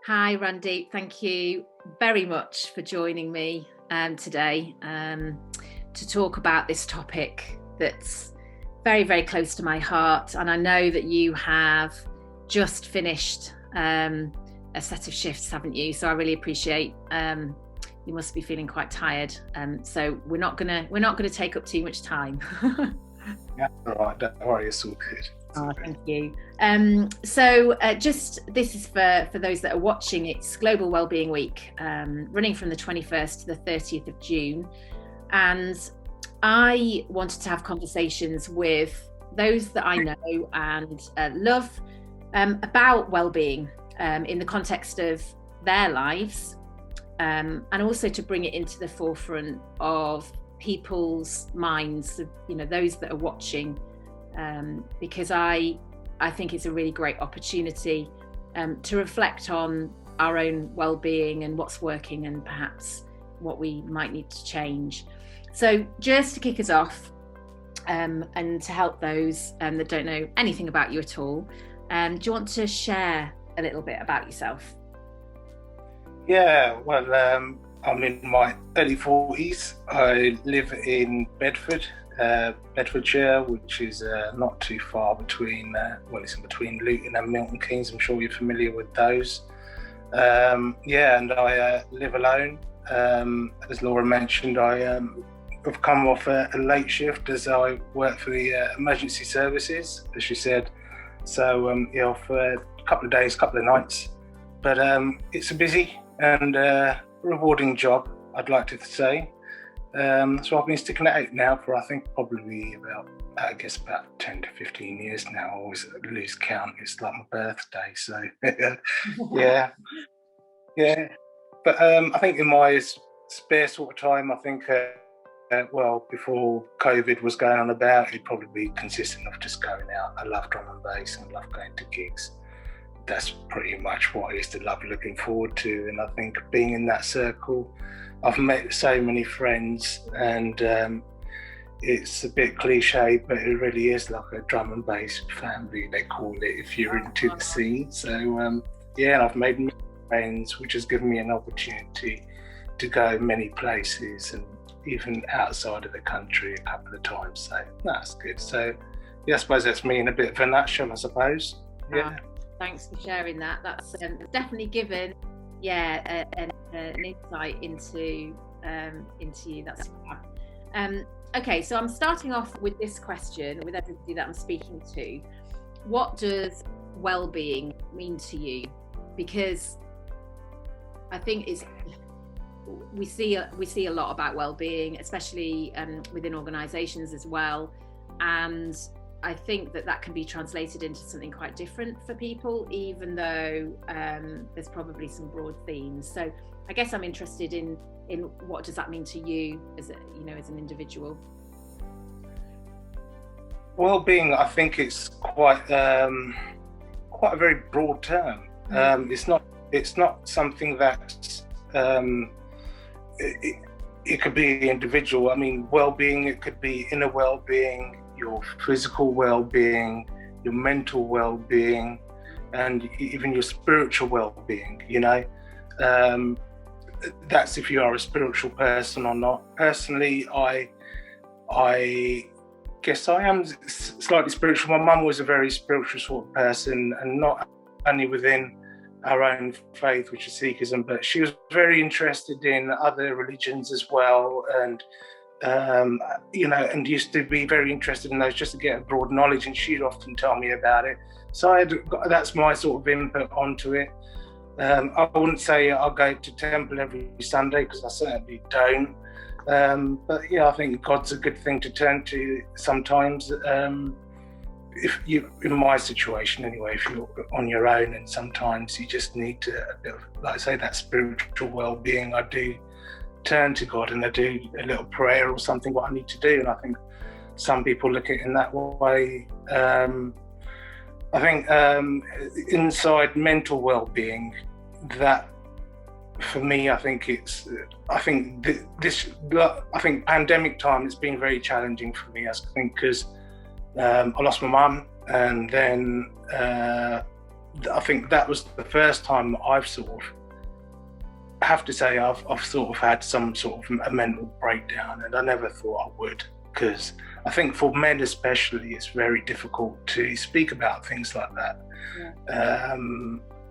Hi, Randeep. Thank you very much for joining me today to talk about this topic that's very, very close to my heart. And I know that you have just finished a set of shifts, haven't you? So I really appreciate. You must be feeling quite tired. So we're not gonna take up too much time. Yeah, all right. Don't worry, it's all good. Thank you. Just this is for those that are watching. It's Global Wellbeing Week, running from the 21st to the 30th of June, and I wanted to have conversations with those that I know and love about wellbeing in the context of their lives, and also to bring it into the forefront of people's minds, those that are watching. Because I think it's a really great opportunity to reflect on our own well-being and what's working and perhaps what we might need to change. So just to kick us off and to help those that don't know anything about you at all, do you want to share a little bit about yourself? Yeah, well, I'm in my early 40s. I live in Bedfordshire, which is not too far between, it's in between Luton and Milton Keynes. I'm sure you're familiar with those. And I live alone. As Laura mentioned, I've come off a late shift as I work for the emergency services, as she said. So, for a couple of days, couple of nights. But it's a busy and rewarding job, I'd like to say. So I've been sticking at it now for I think probably about 10 to 15 years now. I always lose count. It's like my birthday, so yeah. But I think in my spare sort of time, I think before COVID was going on about, it'd probably be consistent of just going out. I love drum and bass and love going to gigs. That's pretty much what I used to love looking forward to, and I think being in that circle, I've met so many friends, and it's a bit cliche, but it really is like a drum and bass family, they call it, if you're into the scene. So and I've made many friends, which has given me an opportunity to go many places and even outside of the country a couple of times. So that's good. So I suppose that's me in a bit of a nutshell, I suppose. Yeah. Thanks for sharing that. That's definitely given, an insight into you. That's fab. Okay, so I'm starting off with this question with everybody that I'm speaking to. What does well-being mean to you? Because I think we see a lot about well-being, especially within organisations as well, and I think that can be translated into something quite different for people, even though there's probably some broad themes. So I guess I'm interested in what does that mean to you as an individual? Well-being, I think it's quite a very broad term. It's not something that it could be individual. I mean, well-being, it could be inner well-being, your physical well-being, your mental well-being, and even your spiritual well-being, that's if you are a spiritual person or not. Personally, I guess I am slightly spiritual. My mum was a very spiritual sort of person, and not only within our own faith, which is Sikhism, but she was very interested in other religions as well, and and used to be very interested in those just to get a broad knowledge, and she'd often tell me about it. So that's my sort of input onto it. I wouldn't say I'll go to temple every Sunday, because I certainly don't. But I think God's a good thing to turn to sometimes. If you, in my situation anyway, if you're on your own, and sometimes you just need a bit of, like I say, that spiritual well-being, I do turn to God and I do a little prayer or something, what I need to do. And I think some people look at it in that way. I think inside mental well-being, that for me, I think pandemic time, it's been very challenging for me, I think, because I lost my mum, and then I think that was the first time I've sort of, I have to say, I've sort of had some sort of a mental breakdown, and I never thought I would, because I think for men especially, it's very difficult to speak about things like that. Yeah.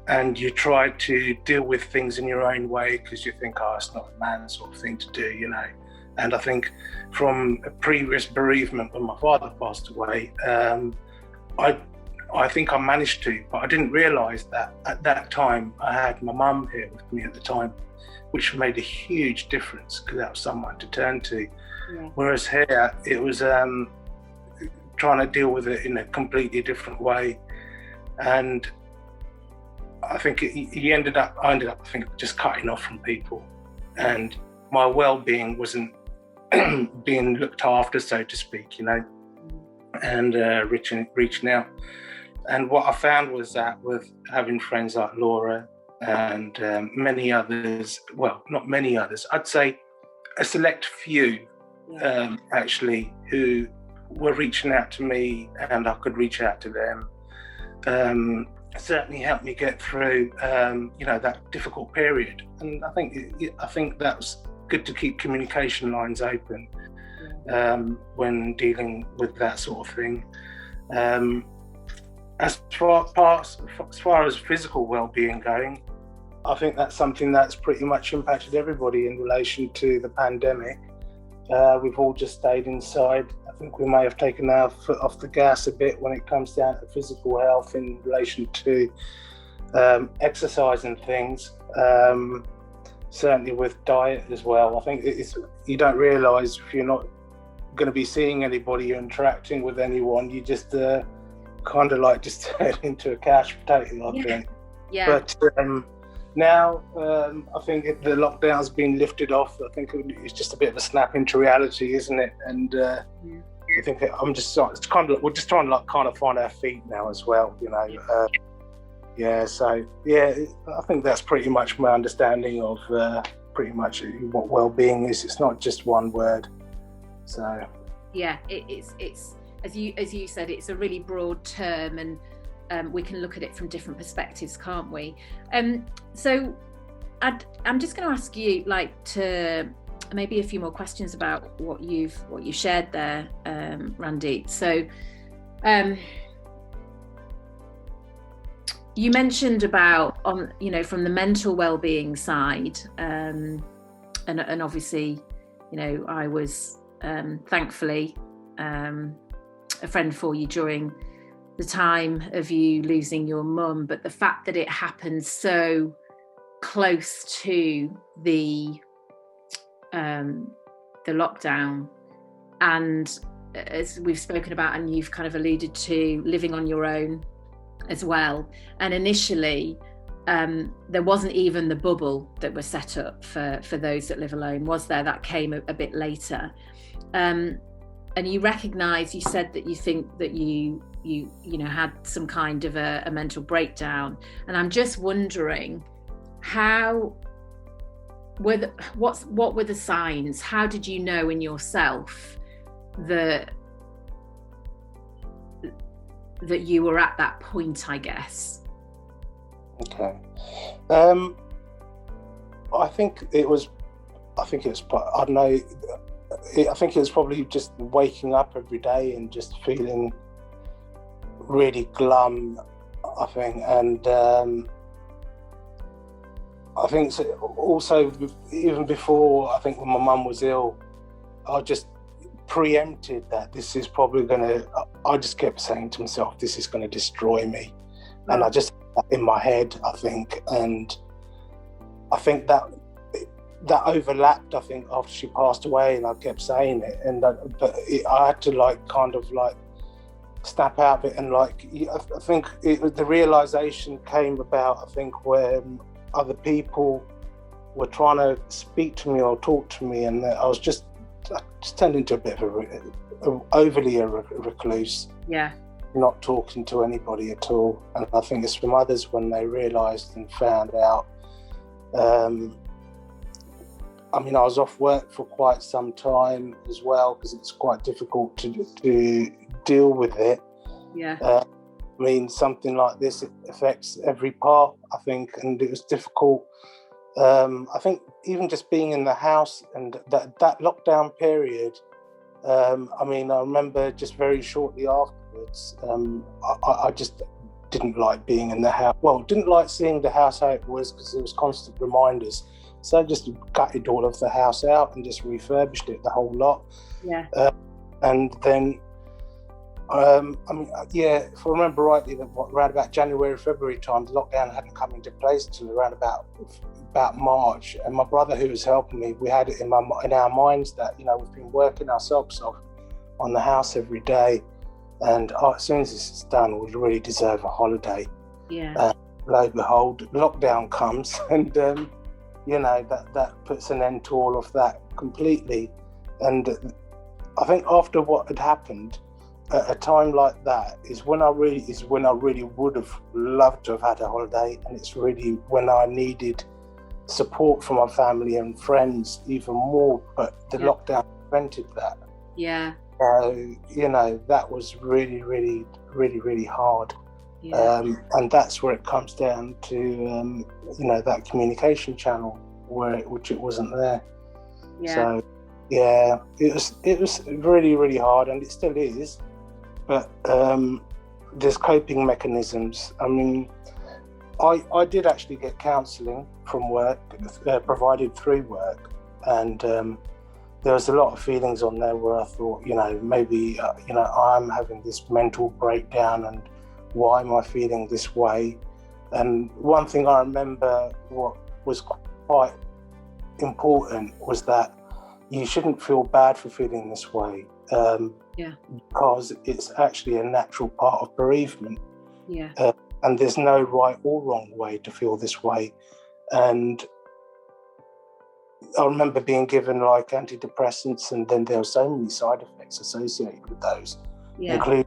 And you try to deal with things in your own way because you think, oh, it's not a man's sort of thing to do, you know. And I think from a previous bereavement when my father passed away, I think I managed to, but I didn't realise that at that time I had my mum here with me at the time, which made a huge difference because that was someone to turn to. Yeah. Whereas here, it was trying to deal with it in a completely different way. And I think I ended up, I think, just cutting off from people. And my well-being wasn't being looked after, so to speak, you know, and reaching out. And what I found was that with having friends like Laura and many others, well, not many others, I'd say a select few actually, who were reaching out to me and I could reach out to them, certainly helped me get through, you know, that difficult period. And I think that's good to keep communication lines open when dealing with that sort of thing. As far as physical well-being going, I think that's something that's pretty much impacted everybody in relation to the pandemic. We've all just stayed inside. I think we may have taken our foot off the gas a bit when it comes down to physical health in relation to exercise and things. Certainly with diet as well. I think you don't realise if you're not going to be seeing anybody or interacting with anyone, you just kind of like just turn into a couch potato, I think. Yeah. But now I think the lockdown's been lifted off. I think it's just a bit of a snap into reality, isn't it? And I think it's kind of, we're just trying to like kind of find our feet now as well, you know. So I think that's pretty much my understanding of pretty much what well-being is. It's not just one word. So yeah, it's as you said, it's a really broad term, and we can look at it from different perspectives, can't we? So I'm just going to ask you, like, to maybe a few more questions about what you shared there, Randeep. So you mentioned about, you know, from the mental well-being side, and obviously, you know, I was thankfully a friend for you during the time of you losing your mum, but the fact that it happened so close to the lockdown, and as we've spoken about and you've kind of alluded to, living on your own as well, and initially there wasn't even the bubble that was set up for those that live alone, was there? That came a bit later. And you recognise, you said that you think that you know had some kind of a mental breakdown, and I'm just wondering what were the signs? How did you know in yourself that you were at that point, I guess? Okay. I think it was I think it was probably just waking up every day and just feeling really glum, I think. And I think also, even before, I think when my mum was ill, I just preempted that this is probably I just kept saying to myself, this is going to destroy me. Right. And I just, in my head, I think, and I think that overlapped, I think, after she passed away, and I kept saying it, and I had to like kind of like snap out of it, and like I think the realization came about, I think, when other people were trying to speak to me or talk to me, and I just turned into a bit of overly a recluse. Yeah. Not talking to anybody at all. And I think it's from others when they realised and found out. I mean, I was off work for quite some time as well, because it's quite difficult to deal with it. Yeah. I mean, something like this, it affects every part, I think, and it was difficult. I think even just being in the house and that lockdown period, I mean, I remember just very shortly afterwards, I just didn't like being in the house. Well, didn't like seeing the house how it was because there was constant reminders. So I just gutted all of the house out and just refurbished it, the whole lot. Yeah. And then, I mean, yeah, if I remember rightly, that around about January, February time, the lockdown hadn't come into place until around about March. And my brother, who was helping me, we had it in our minds that, you know, we've been working our socks off on the house every day, and as soon as this is done, we really deserve a holiday. Yeah. Lo and behold, lockdown comes, and you know, that puts an end to all of that completely. And I think after what had happened, at a time like that is when I really would have loved to have had a holiday, and it's really when I needed support from my family and friends even more, but the lockdown prevented that. Yeah. So, you know, that was really, really, really, really hard. Yeah. And that's where it comes down to, you know, that communication channel which it wasn't there. Yeah. So, yeah, it was really, really hard, and it still is. But there's coping mechanisms. I mean, I did actually get counselling from work, provided through work, and there was a lot of feelings on there where I thought, you know, maybe, you know, I'm having this mental breakdown, and why am I feeling this way? And one thing I remember what was quite important was that you shouldn't feel bad for feeling this way, because it's actually a natural part of bereavement. Yeah. And there's no right or wrong way to feel this way. And I remember being given like antidepressants, and then there were so many side effects associated with those, including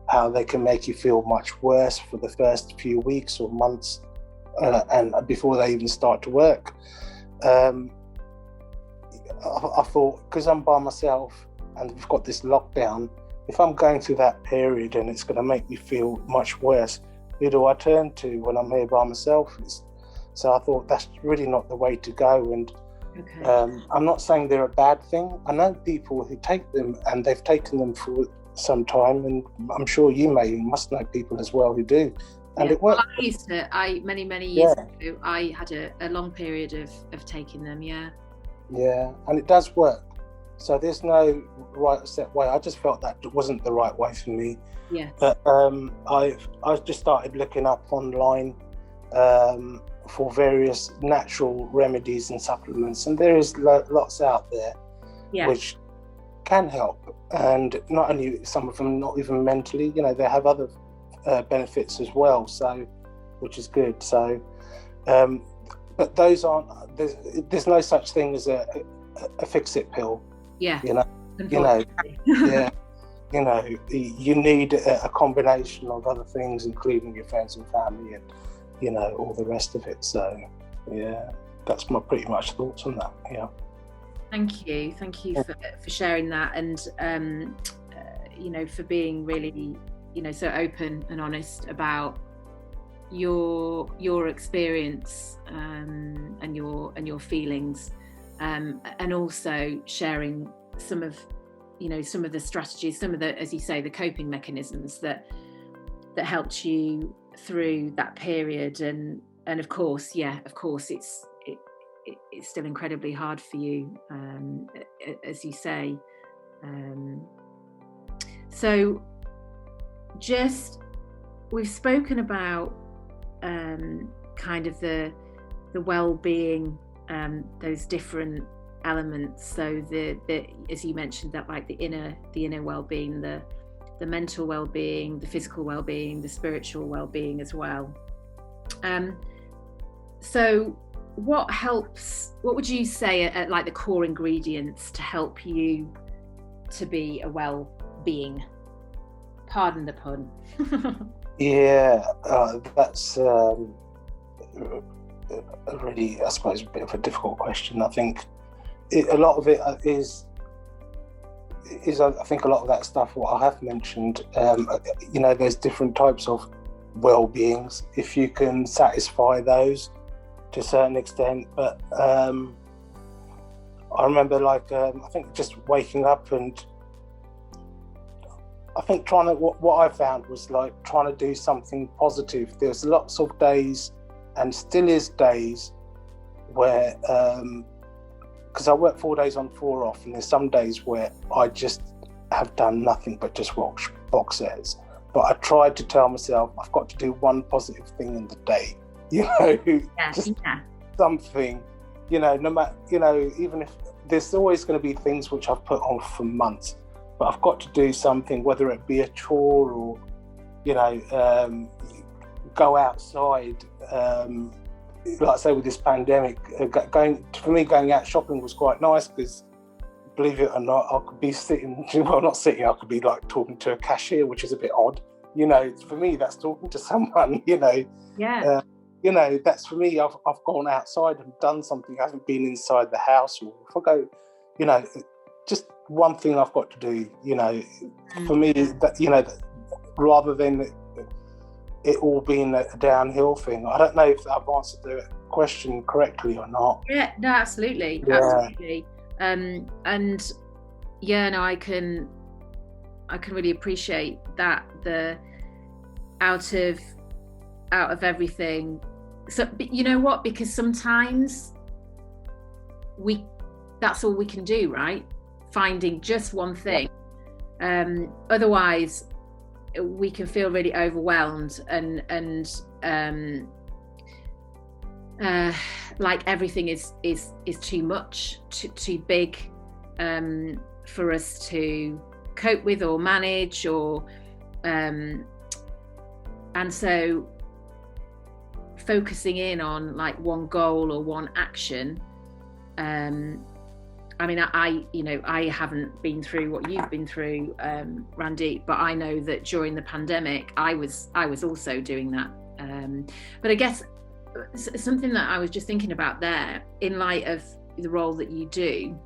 how they can make you feel much worse for the first few weeks or months, and before they even start to work. I thought, because I'm by myself and we've got this lockdown, if I'm going through that period and it's going to make me feel much worse, who do I turn to when I'm here by myself? So I thought that's really not the way to go. And I'm not saying they're a bad thing. I know people who take them, and they've taken them for some time, and I'm sure you must know people as well who do. And it works. Well, many years ago, I had a long period of taking them. Yeah, and it does work. So there's no right set way. I just felt that it wasn't the right way for me. Yeah. But I've just started looking up online for various natural remedies and supplements, and there is lots out there which can help. And not only some of them, not even mentally, you know, they have other benefits as well. So, which is good. So, but those aren't. There's no such thing as a fix-it pill. Yeah. You know. Yeah. You know, you need a combination of other things, including your friends and family, and, you know, all the rest of it. So, yeah, that's my pretty much thoughts on that. Yeah. Thank you for sharing that, and you know, for being really, you know, so open and honest about your experience and your feelings, and also sharing some of the strategies, some of the, as you say, the coping mechanisms that helped you through that period. And of course it's still incredibly hard for you, as you say. So just, we've spoken about kind of the well-being, those different elements. So the as you mentioned, that like the inner well-being, the mental well-being, the physical well-being, the spiritual well-being as well. So what would you say are like the core ingredients to help you to be a well-being? Pardon the pun. Yeah, that's a really, I suppose, a bit of a difficult question. I think a lot of it is is, I think, a lot of that stuff, what I have mentioned, there's different types of well-beings, if you can satisfy those to a certain extent. But I remember, I think just waking up, and I think what I found was trying to do something positive. There's lots of days, and still is days, where because I work 4 days on, 4 off, and there's some days where I just have done nothing but just watch box sets. But I tried to tell myself I've got to do one positive thing in the day, something, no matter, even if there's always going to be things which I've put on for months, but I've got to do something, whether it be a chore or, go outside. Like I say, with this pandemic, going out shopping was quite nice, because believe it or not, I could be I could be talking to a cashier, which is a bit odd. For me, that's talking to someone, that's for me. I've gone outside and done something. I haven't been inside the house. Or if I go, just one thing I've got to do, for me, that, rather than it all being a downhill thing. I don't know if I've answered the question correctly or not. Yeah, no, absolutely. Yeah. Absolutely. I can really appreciate that, the out of everything. So, but you know what? Because sometimes that's all we can do, right? Finding just one thing. Otherwise, we can feel really overwhelmed and like everything is too much, too big for us to cope with or manage, or and so focusing in on one goal or one action. I haven't been through what you've been through, Randeep, but I know that during the pandemic I was also doing that. But I guess something that I was just thinking about there, in light of the role that you do,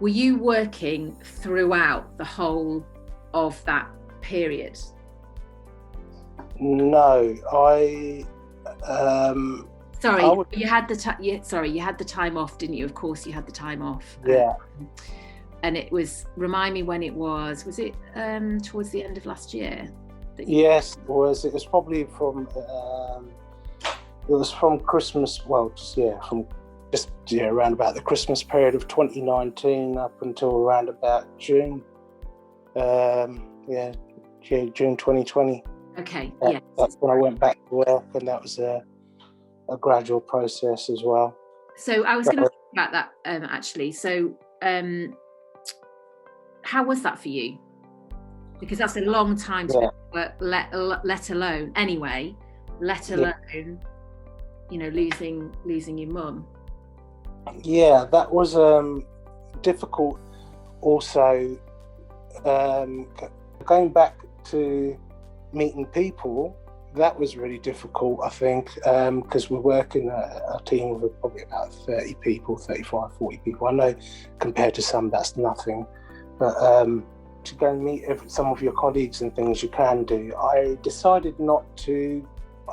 were you working throughout the whole of that period? No, you had the time off, didn't you? Of course, you had the time off. Yeah. And it was, remind me when it was it towards the end of last year? Yes, it was. It was probably from Christmas. Well, around about the Christmas period of 2019 up until around about June. June 2020. Okay. That's when I went back to work, and that was a gradual process as well. So I was going to talk about that actually. So how was that for you? Because that's a long time to work, let alone losing your mum. Yeah, that was difficult. Also, going back to meeting people, that was really difficult, I think, because we're working a team of probably about 30 people, 35, 40 people. I know compared to some that's nothing, but to go and meet some of your colleagues and things you can do. I decided not to.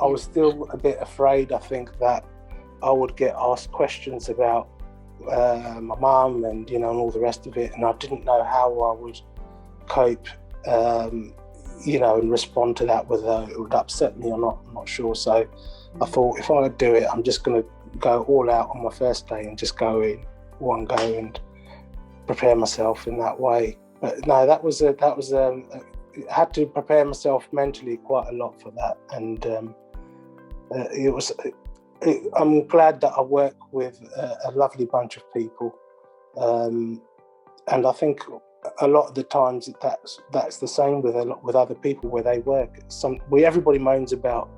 I was still a bit afraid, I think, that I would get asked questions about my mum and and all the rest of it, and I didn't know how I would cope and respond to that, whether it would upset me or not, I'm not sure. So I thought, if I do it, I'm just going to go all out on my first day and just go in one go and prepare myself in that way. But no, I had to prepare myself mentally quite a lot for that, and I'm glad that I work with a lovely bunch of people, and I think a lot of the times that's the same with other people where they work. Everybody moans about,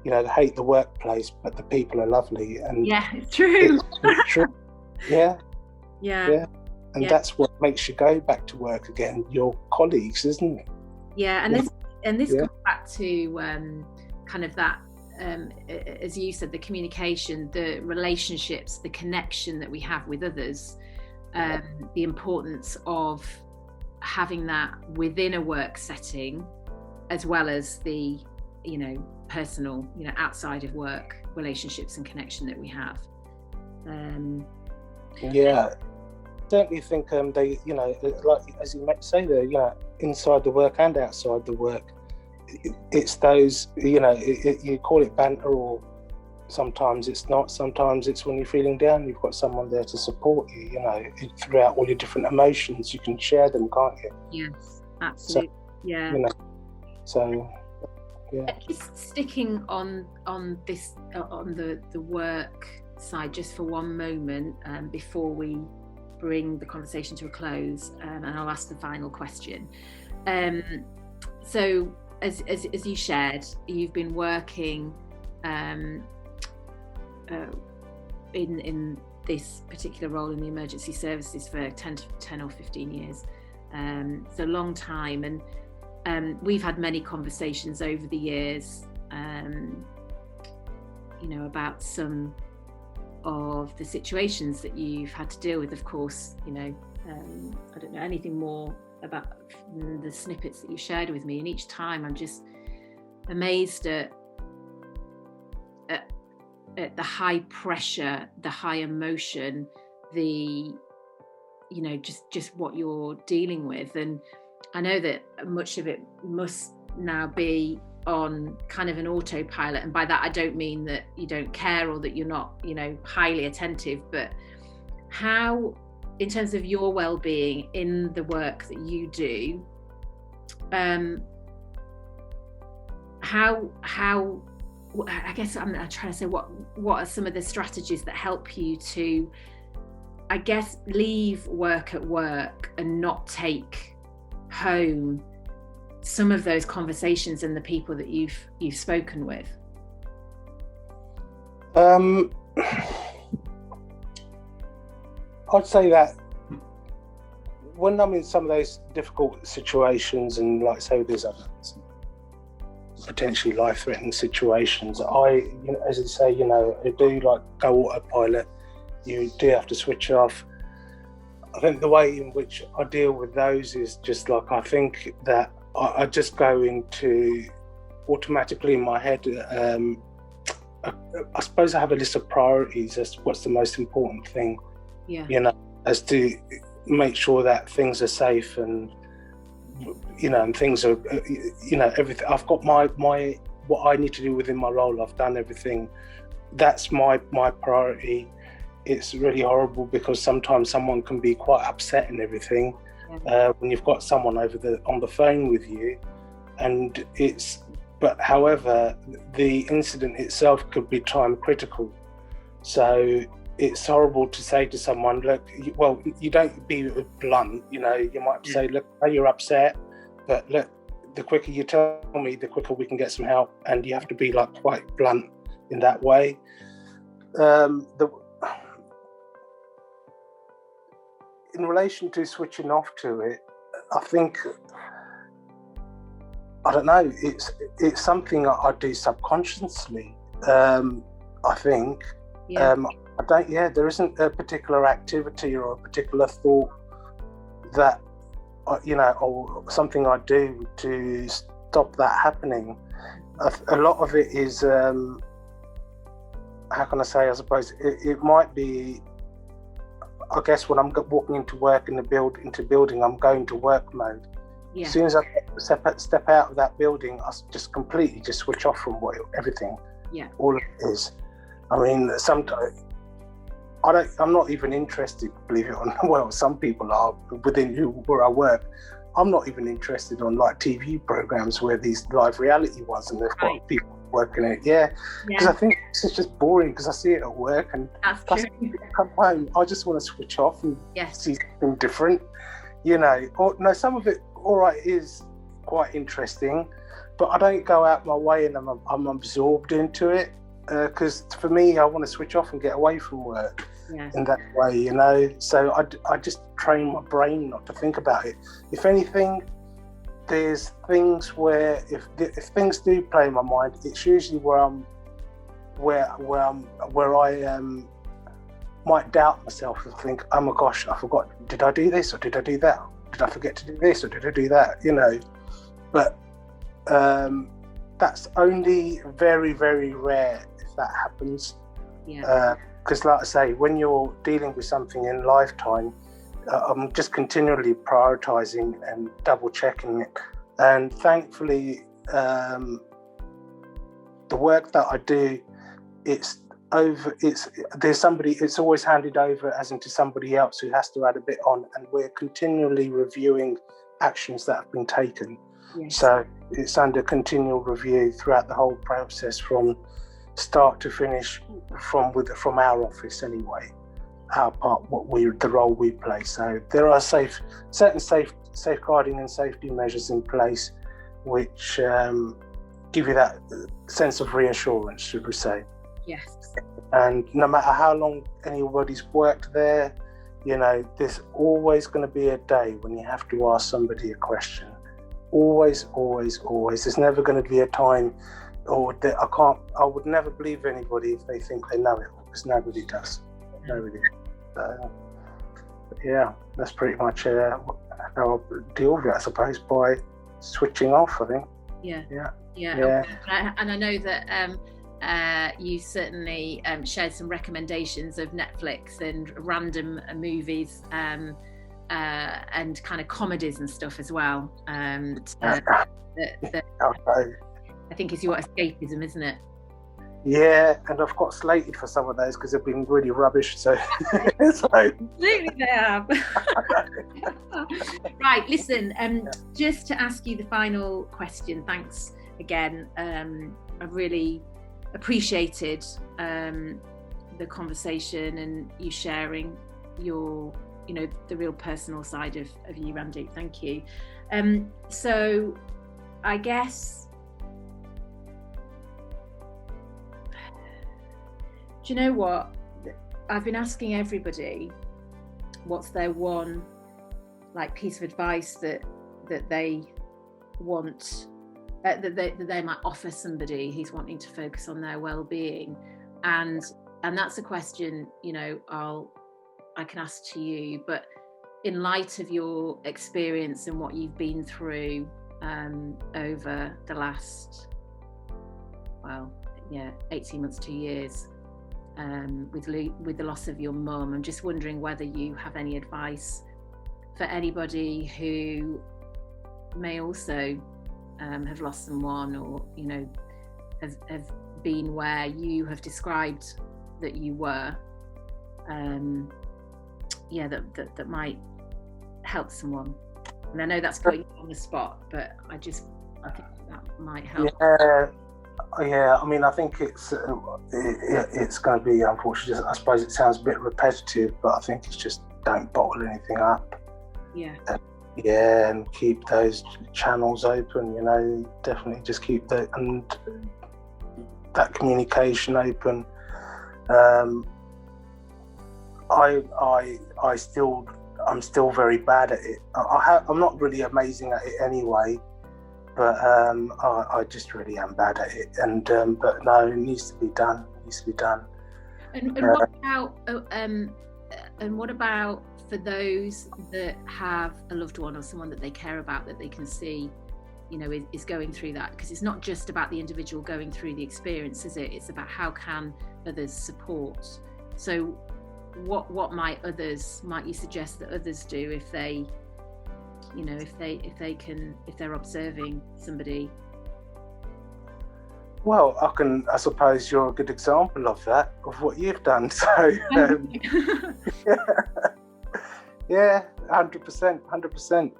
they hate the workplace, but the people are lovely. And it's true. It's true. Yeah. And that's what makes you go back to work again. Your colleagues, isn't it? Yeah, and this comes back to kind of that, as you said, the communication, the relationships, the connection that we have with others, the importance of having that within a work setting, as well as the, personal, outside of work relationships and connection that we have. Certainly think they, like as you might say there, inside the work and outside the work, it's those, you call it banter, or sometimes it's not. Sometimes it's when you're feeling down, you've got someone there to support you, throughout all your different emotions. You can share them, can't you? Yes, absolutely. Just sticking on this, on the work side, just for one moment, before we bring the conversation to a close, and I'll ask the final question. So as you shared, you've been working in this particular role in the emergency services for 10 or 15 years. It's a long time, and we've had many conversations over the years, about some of the situations that you've had to deal with. Of course, I don't know anything more about the snippets that you shared with me, and each time I'm just amazed at the high pressure, the high emotion, the just what you're dealing with. And I know that much of it must now be on kind of an autopilot, and by that I don't mean that you don't care or that you're not highly attentive, but how, in terms of your well-being in the work that you do, how I guess I'm trying to say, what are some of the strategies that help you to, I guess, leave work at work and not take home some of those conversations and the people that you've spoken with? I'd say that when I'm in some of those difficult situations, and like say there's potentially life-threatening situations, as I say, I do like go autopilot. You do have to switch off. I think the way in which I deal with those is just like, I think that I just go into automatically in my head. I suppose I have a list of priorities as to what's the most important thing. Yeah. As to make sure that things are safe and and things are everything. I've got my what I need to do within my role. I've done everything. That's my priority. It's really horrible because sometimes someone can be quite upset and everything. When you've got someone on the phone with you, and however, the incident itself could be time critical. So it's horrible to say to someone, look, you don't be blunt, you might say, look, you're upset, but look, the quicker you tell me, the quicker we can get some help. And you have to be like quite blunt in that way. In relation to switching off to it, I think, I don't know, it's something I do subconsciously. I think, there isn't a particular activity or a particular thought that, or something I do to stop that happening. A lot of it is, how can I say, I suppose it might be, I guess when I'm walking into work into building, I'm going to work mode. Yeah. As soon as I step out of that building, I just completely just switch off from everything. Yeah. All of it is. I mean, sometimes I'm not even interested, believe it or not. Well, some people are within where I work. I'm not even interested on like TV programs where these live reality ones, and they've got people working it. Because I think it's just boring because I see it at work, and I come home, I just want to switch off and see something different. Some of it, all right, is quite interesting, but I don't go out my way and I'm absorbed into it. Because for me, I want to switch off and get away from work in that way, So I just train my brain not to think about it. If anything, there's things where if things do play in my mind, it's usually where I might doubt myself and think, oh my gosh, I forgot, did I do this or did I do that? did I forget to do this or did I do that? But that's only very, very rare if that happens. Yeah. Because like I say, when you're dealing with something in lifetime, I'm just continually prioritizing and double checking it. And thankfully, the work that I do, it's always handed over as into somebody else who has to add a bit on, and we're continually reviewing actions that have been taken. Yes. So it's under continual review throughout the whole process from start to finish, from our office anyway, our part, the role we play. So there are certain safeguarding and safety measures in place which give you that sense of reassurance, should we say. Yes. And no matter how long anybody's worked there, there's always going to be a day when you have to ask somebody a question. Always, always, always. There's never going to be a time, I would never believe anybody if they think they know it, because nobody does. Nobody. Yeah, that's pretty much how I deal with it, I suppose, by switching off, I think. Yeah. And I know that you certainly shared some recommendations of Netflix and random movies and kind of comedies and stuff as well. That I think is your escapism, isn't it? Yeah, and I've got slated for some of those because they've been really rubbish. So, Absolutely they have. Right, listen, just to ask you the final question. Thanks again. I really appreciated the conversation and you sharing your, the real personal side of you, Randeep. Thank you. So, I guess. Do you know what? I've been asking everybody what's their one piece of advice that they want that they might offer somebody who's wanting to focus on their well-being, and that's a question I can ask to you. But in light of your experience and what you've been through over the last 18 months, 2 years. With the loss of your mum, I'm just wondering whether you have any advice for anybody who may also have lost someone, or have been where you have described that you were. That might help someone. And I know that's putting you on the spot, but I think that might help. Yeah, I mean, I think it's going to be, unfortunately, I suppose it sounds a bit repetitive, but I think it's just don't bottle anything up. Yeah. And keep those channels open, definitely just keep that communication open. I'm still very bad at it. I'm not really amazing at it anyway. But I just really am bad at it, and but no, it needs to be done. And what about for those that have a loved one or someone that they care about that they can see, is going through that? Because it's not just about the individual going through the experience, is it? It's about how can others support. So, what might you suggest that others do if they? If they're observing somebody? Well, I suppose you're a good example of that, of what you've done. So, yeah, 100%.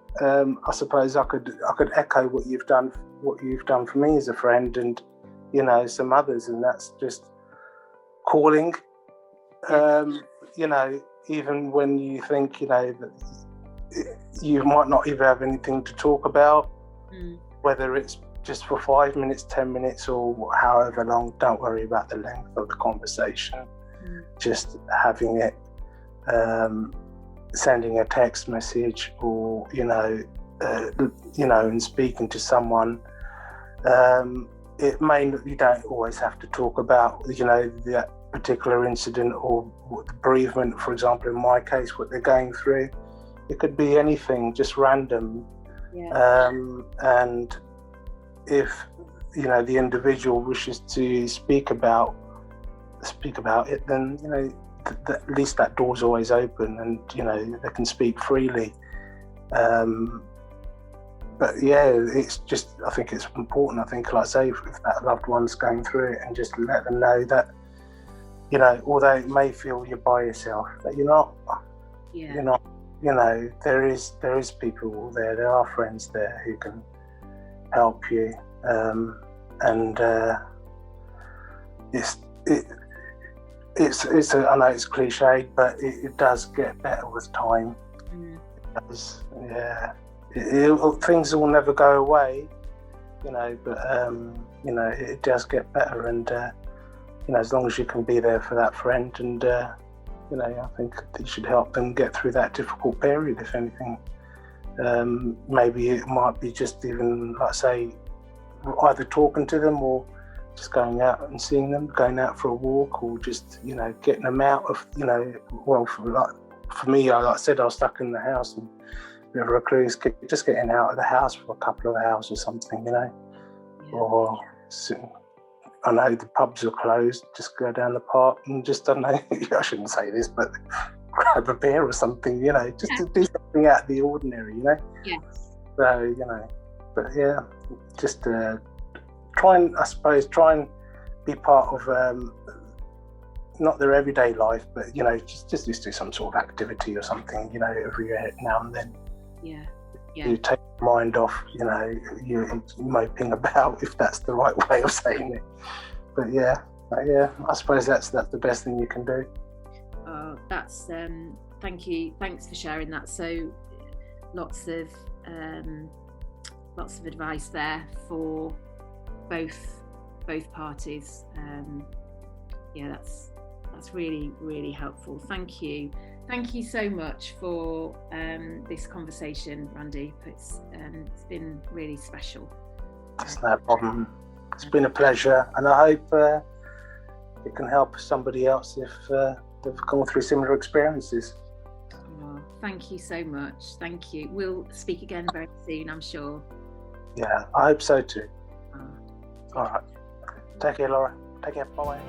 I suppose I could echo what you've done for me as a friend, and some others, and that's just calling. Even when you think that you might not even have anything to talk about, whether it's just for 5 minutes, 10 minutes, or however long. Don't worry about the length of the conversation. Just having it, sending a text message, or and speaking to someone. You don't always have to talk about that particular incident or the bereavement. For example, in my case, what they're going through. It could be anything, just random. Yeah. And if the individual wishes to speak about it, then at least that door's always open, and they can speak freely. But yeah, it's just, I think it's important. I think, like I say, if that loved one's going through it, and just let them know that, although it may feel you're by yourself, that you're not. Yeah. You're not. There is people there. There are friends there who can help you. And it's I know it's cliched, but it does get better with time. It does, yeah. Things will never go away, but it does get better, and as long as you can be there for that friend, and I think you should help them get through that difficult period, if anything. Maybe it might be just even, like I say, either talking to them, or just going out and seeing them, going out for a walk, or just getting them out of well, for me, like I said, I was stuck in the house and a bit of a recluse, just getting out of the house for a couple of hours or something, or I know the pubs are closed, just go down the park and just, I don't know, I shouldn't say this, but grab a beer or something, just to do something out of the ordinary, Yes. So, but yeah, just try and be part of not their everyday life, but just do some sort of activity or something, every now and then. Yeah. You take your mind off, you're moping about, if that's the right way of saying it. But yeah, I suppose that's the best thing you can do. Oh, that's thank you. Thanks for sharing that. So lots of advice there for both parties. That's really, really helpful. Thank you so much for this conversation, Randeep. It's been really special. It's no problem. It's been a pleasure, and I hope it can help somebody else if they've gone through similar experiences. Oh, thank you so much. Thank you. We'll speak again very soon, I'm sure. Yeah, I hope so too. All right. Take care, Laura. Take care. Bye.